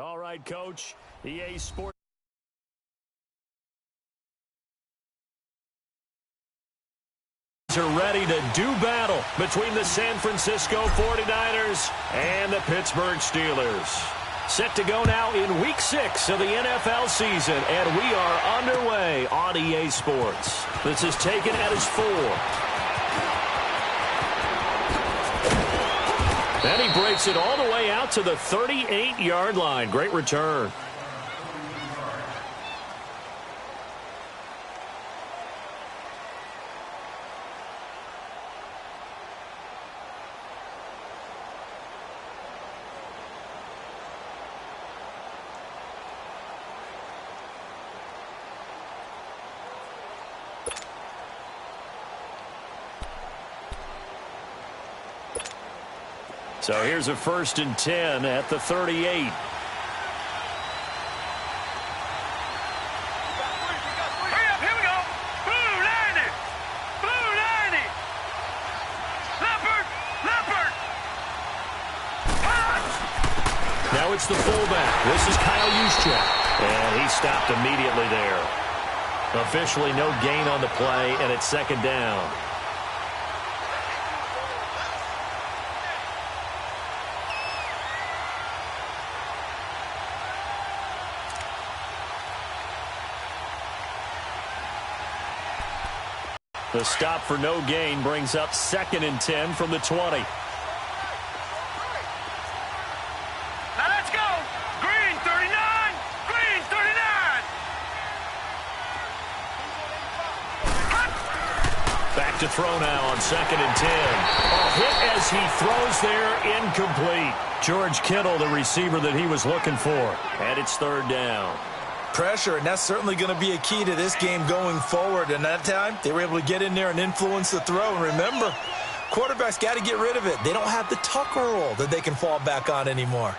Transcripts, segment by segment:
All right, Coach. EA Sports are ready to do battle between the San Francisco 49ers and the Pittsburgh Steelers. Set to go now in Week 6 of the NFL season, and we are underway on EA Sports. This is taken at his 4. And he breaks it all the way out to the 38-yard line. Great return. So here's a 1st and 10 at the 38. Here we go. Blue 90. Blue 90. Leopard. Leopard. Now it's the fullback. This is Kyle Juszczyk. And he stopped immediately there. Officially no gain on the play, and it's 2nd down. The stop for no gain brings up 2nd and 10 from the 20. Now let's go. Green 39. Green 39. Back to throw now on 2nd and 10. A hit as he throws there, incomplete. George Kittle, the receiver that he was looking for. And it's 3rd down. Pressure, and that's certainly going to be a key to this game going forward. And that time, they were able to get in there and influence the throw. And remember, quarterbacks got to get rid of it. They don't have the Tucker roll that they can fall back on anymore.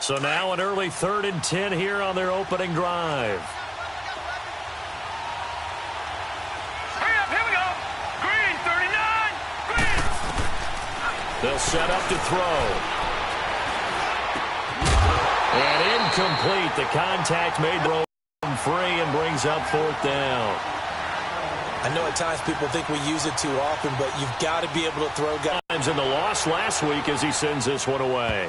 So now an early 3rd and 10 here on their opening drive. They'll set up to throw. And incomplete. The contact made the throw free and brings up 4th down. I know at times people think we use it too often, but you've got to be able to throw guys. In the loss last week as he sends this one away.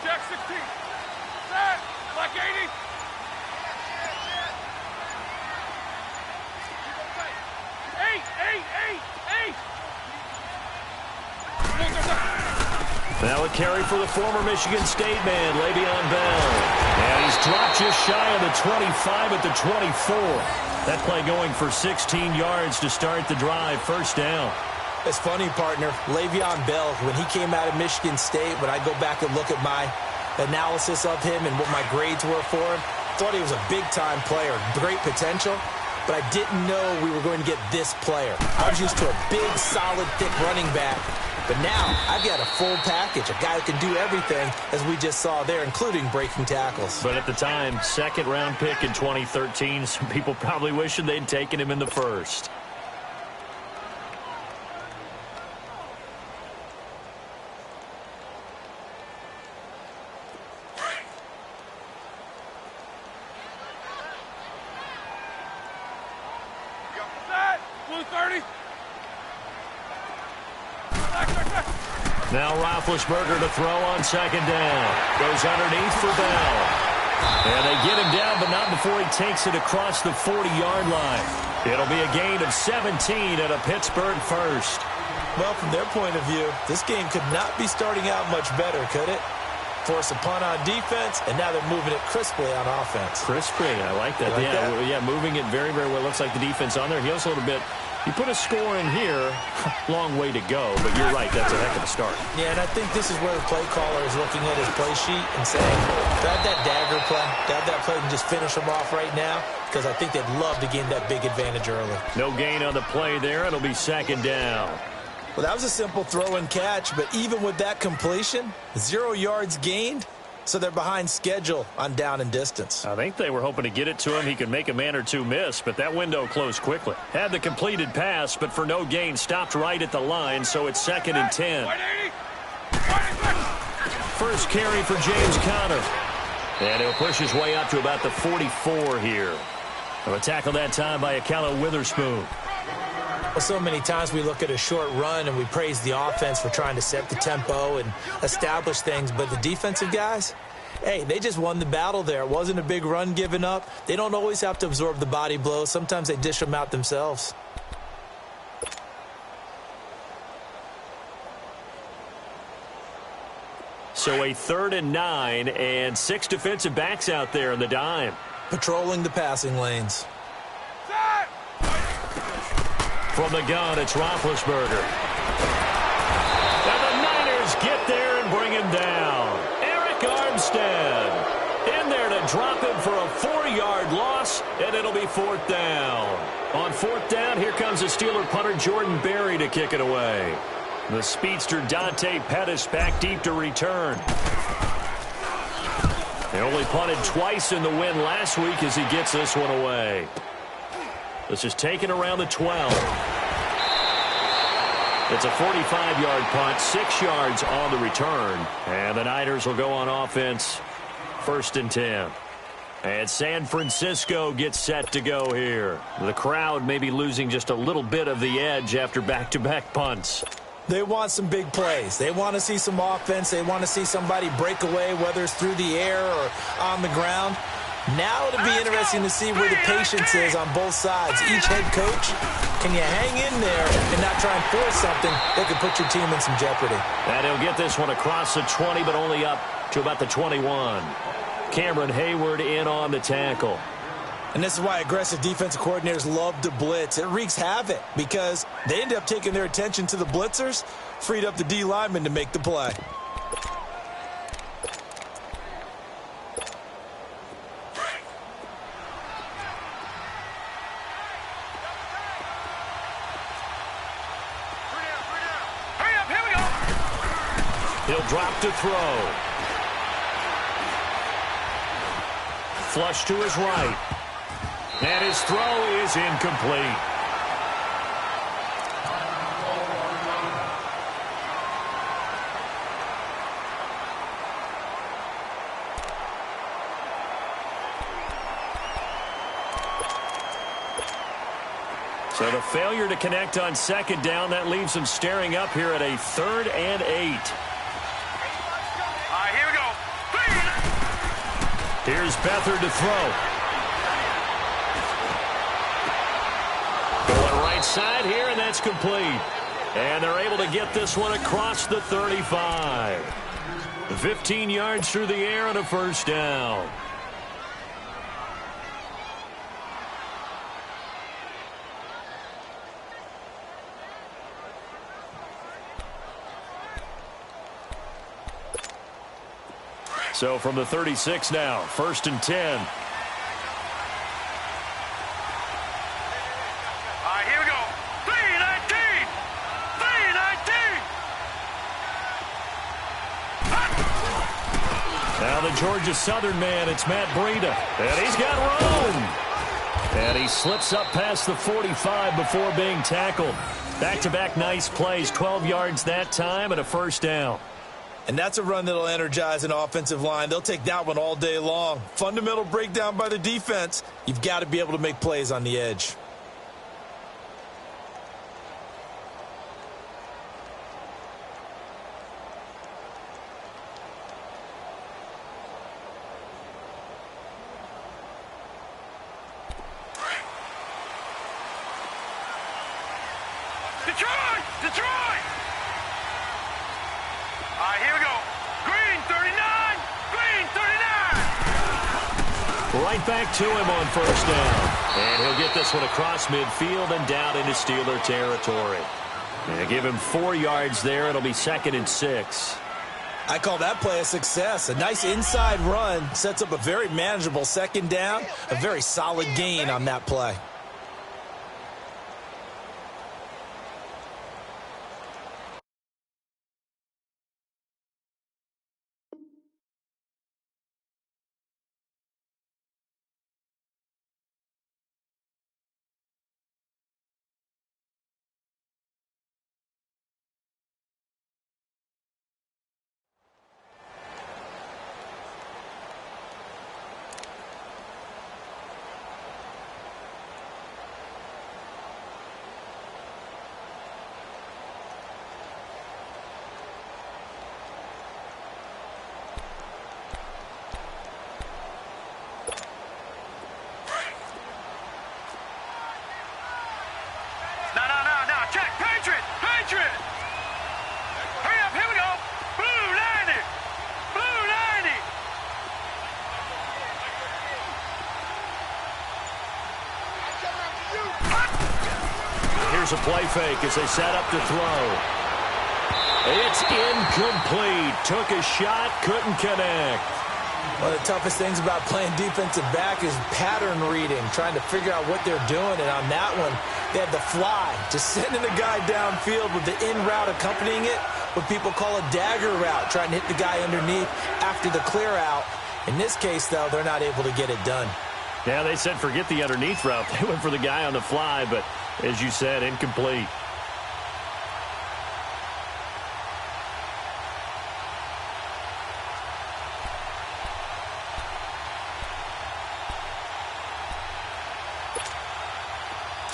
Jack 16. Set. Black 80. 8. 8. 8. 8. Now a carry for the former Michigan State man, Le'Veon Bell. And he's dropped just shy of the 25 at the 24. That play going for 16 yards to start the drive. 1st down. It's funny, partner. Le'Veon Bell, when he came out of Michigan State, when I go back and look at my analysis of him and what my grades were for him, thought he was a big-time player, great potential, but I didn't know we were going to get this player. I was used to a big, solid, thick running back, but now I've got a full package, a guy who can do everything, as we just saw there, including breaking tackles. But at the time, 2nd-round pick in 2013, some people probably wishing they'd taken him in the 1st. Blue 30. Now Roethlisberger to throw on 2nd down. Goes underneath for Bell. And they get him down, but not before he takes it across the 40-yard line. It'll be a gain of 17 at a Pittsburgh 1st. Well, from their point of view, this game could not be starting out much better, could it? force a punt on defense, and now they're moving it crisply on offense. Crisply, I like that. Yeah, moving it very, very well. Looks like the defense on there heals a little bit. You put a score in here, long way to go, but you're right, that's a heck of a start. Yeah, and I think this is where the play caller is looking at his play sheet and saying, grab that dagger play, grab that play and just finish them off right now, because I think they'd love to gain that big advantage early. No gain on the play there. It'll be second down. Well, that was a simple throw and catch, but even with that completion, 0 yards gained, so they're behind schedule on down and distance. I think they were hoping to get it to him. He could make a man or two miss, but that window closed quickly. Had the completed pass, but for no gain, stopped right at the line, so it's 2nd and 10. First carry for James Conner. And he'll push his way up to about the 44 here. A tackle that time by Akella Witherspoon. Well, so many times we look at a short run and we praise the offense for trying to set the tempo and establish things, but the defensive guys, hey, they just won the battle there. It wasn't a big run given up. They don't always have to absorb the body blows. Sometimes they dish them out themselves. So a 3rd and 9 and 6 defensive backs out there in the dime. Patrolling the passing lanes. From the gun, it's Roethlisberger. And the Niners get there and bring him down. Eric Armstead in there to drop him for a 4-yard loss, and it'll be 4th down. On 4th down, here comes the Steeler punter Jordan Berry to kick it away. The speedster Dante Pettis back deep to return. They only punted twice in the win last week as he gets this one away. This is taken around the 12. It's a 45-yard punt, 6 yards on the return. And the Niners will go on offense, 1st and 10. And San Francisco gets set to go here. The crowd may be losing just a little bit of the edge after back-to-back punts. They want some big plays. They want to see some offense. They want to see somebody break away, whether it's through the air or on the ground. Now it'll be interesting to see where the patience is on both sides. Each head coach, can you hang in there and not try and force something that could put your team in some jeopardy? And he'll get this one across the 20, but only up to about the 21. Cameron Hayward in on the tackle. And this is why aggressive defensive coordinators love to blitz. It wreaks havoc because they end up taking their attention to the blitzers, freed up the D lineman to make the play. He'll drop to throw. Flush to his right. And his throw is incomplete. So the failure to connect on 2nd down, that leaves him staring up here at a 3rd and 8. Here we go. Here's Beathard to throw. Going right side here, and that's complete. And they're able to get this one across the 35. 15 yards through the air and a 1st down. So from the 36 now, 1st and 10. Here we go. 319. 319. Now the Georgia Southern man, it's Matt Breida. And he's got room. And he slips up past the 45 before being tackled. Back-to-back nice plays, 12 yards that time and a 1st down. And that's a run that'll energize an offensive line. They'll take that one all day long. Fundamental breakdown by the defense. You've got to be able to make plays on the edge. Detroit! Detroit! Here we go. Green, 39. Right back to him on first down. And he'll get this one across midfield and down into Steeler territory. And give him 4 yards there. It'll be 2nd and 6. I call that play a success. A nice inside run sets up a very manageable 2nd down. A very solid gain on that play. No, check, Patriot! Hurry up, here we go! Blue 90! Blue 90! Here's a play fake as they set up to throw. It's incomplete. Took a shot, couldn't connect. One of the toughest things about playing defensive back is pattern reading, trying to figure out what they're doing. And on that one, they had the fly, just sending the guy downfield with the in route accompanying it, what people call a dagger route, trying to hit the guy underneath after the clear out. In this case, though, they're not able to get it done. Yeah, they said forget the underneath route. They went for the guy on the fly, but as you said, incomplete.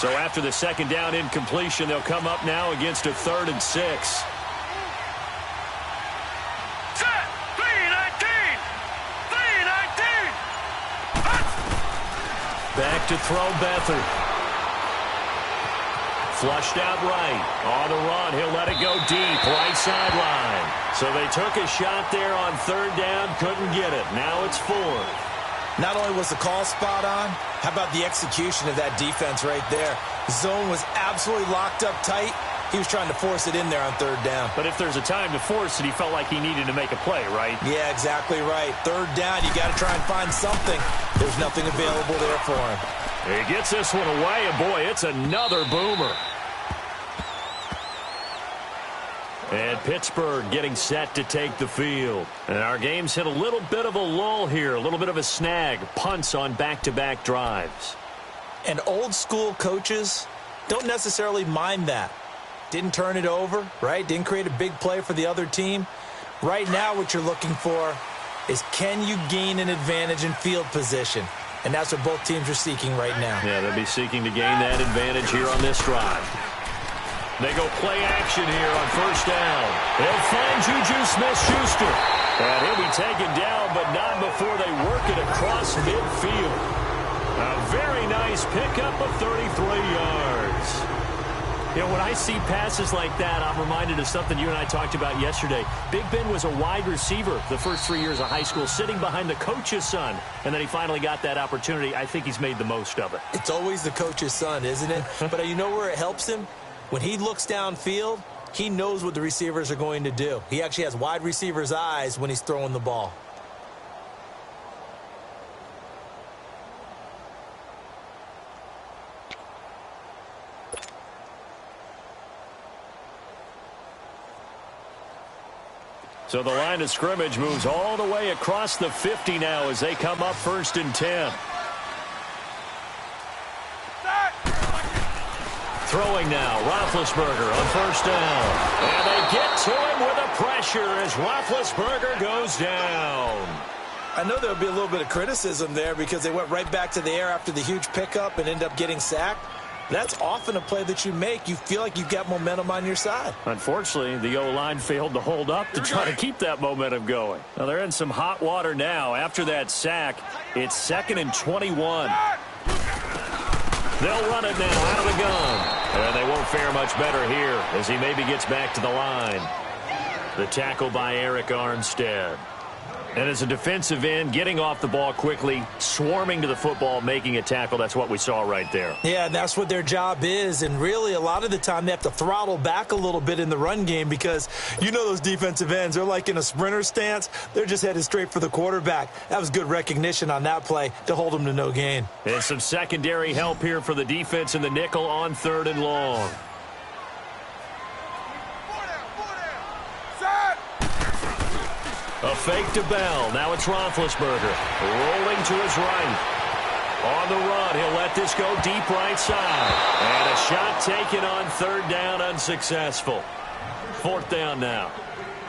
So after the 2nd down incompletion, they'll come up now against a 3rd and 6. Set! 319! 319! Back to throw Beathard. Flushed out right. On the run, he'll let it go deep. Right sideline. So they took a shot there on 3rd down, couldn't get it. Now it's 4th. Not only was the call spot on, how about the execution of that defense right there? The zone was absolutely locked up tight. He was trying to force it in there on 3rd down. But if there's a time to force it, he felt like he needed to make a play, right? Yeah, exactly right. 3rd down, you got to try and find something. There's nothing available there for him. He gets this one away, and boy, it's another boomer. And Pittsburgh getting set to take the field. And our game's hit a little bit of a lull here, a little bit of a snag. Punts on back-to-back drives. And old school coaches don't necessarily mind that. Didn't turn it over, right? Didn't create a big play for the other team. Right now what you're looking for is can you gain an advantage in field position? And that's what both teams are seeking right now. Yeah, they'll be seeking to gain that advantage here on this drive. They go play action here on 1st down. They'll find Juju Smith-Schuster. And he'll be taken down, but not before they work it across midfield. A very nice pickup of 33 yards. You know, when I see passes like that, I'm reminded of something you and I talked about yesterday. Big Ben was a wide receiver the first 3 years of high school, sitting behind the coach's son. And then he finally got that opportunity. I think he's made the most of it. It's always the coach's son, isn't it? But you know where it helps him? When he looks downfield, he knows what the receivers are going to do. He actually has wide receivers' eyes when he's throwing the ball. So the line of scrimmage moves all the way across the 50 now as they come up 1st and 10. Throwing now, Roethlisberger on 1st down. And they get to him with a pressure as Roethlisberger goes down. I know there'll be a little bit of criticism there because they went right back to the air after the huge pickup and ended up getting sacked. That's often a play that you make. You feel like you've got momentum on your side. Unfortunately, the O-line failed to hold up to try to keep that momentum going. Now, they're in some hot water now. After that sack, it's 2nd and 21. They'll run it now out of the gun. And they won't fare much better here as he maybe gets back to the line. The tackle by Eric Armstead. And as a defensive end, getting off the ball quickly, swarming to the football, making a tackle, that's what we saw right there. Yeah, and that's what their job is. And really, a lot of the time, they have to throttle back a little bit in the run game because you know those defensive ends, they're like in a sprinter stance. They're just headed straight for the quarterback. That was good recognition on that play to hold them to no gain. And some secondary help here for the defense in the nickel on 3rd and long. A fake to Bell. Now it's Roethlisberger. Rolling to his right. On the run, he'll let this go deep right side. And a shot taken on 3rd down, unsuccessful. 4th down now.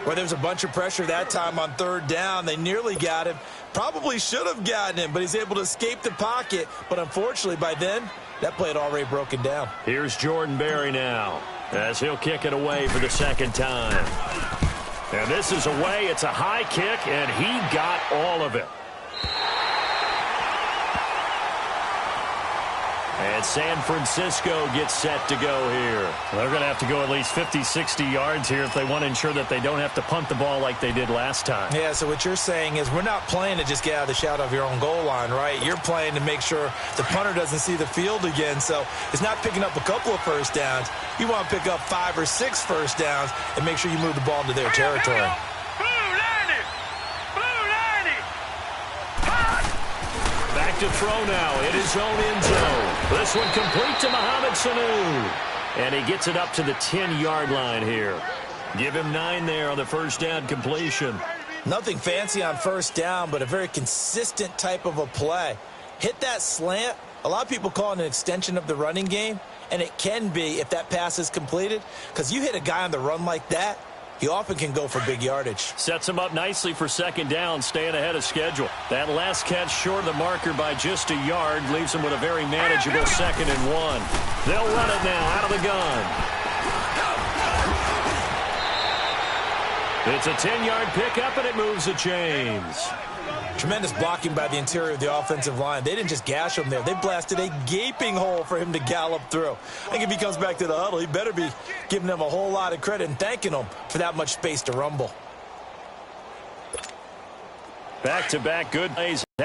Well, there's a bunch of pressure that time on 3rd down. They nearly got him. Probably should have gotten him, but he's able to escape the pocket. But unfortunately, by then, that play had already broken down. Here's Jordan Berry now, as he'll kick it away for the 2nd time. And this is away. It's a high kick, and he got all of it. And San Francisco gets set to go here. They're going to have to go at least 50, 60 yards here if they want to ensure that they don't have to punt the ball like they did last time. Yeah, so what you're saying is we're not playing to just get out of the shadow of your own goal line, right? You're playing to make sure the punter doesn't see the field again. So it's not picking up a couple of first downs. You want to pick up 5 or 6 first downs and make sure you move the ball into their territory. Back to throw now in his own end zone. This one complete to Mohamed Sanu. And he gets it up to the 10-yard line here. Give him 9 there on the first down completion. Nothing fancy on first down, but a very consistent type of a play. Hit that slant. A lot of people call it an extension of the running game, and it can be if that pass is completed, because you hit a guy on the run like that, he often can go for big yardage. Sets him up nicely for 2nd down, staying ahead of schedule. That last catch short of the marker by just a yard leaves him with a very manageable 2nd and 1. They'll run it now out of the gun. It's a 10-yard pickup, and it moves the chains. Tremendous blocking by the interior of the offensive line. They didn't just gash him there. They blasted a gaping hole for him to gallop through. I think if he comes back to the huddle, he better be giving them a whole lot of credit and thanking them for that much space to rumble. Back-to-back good plays.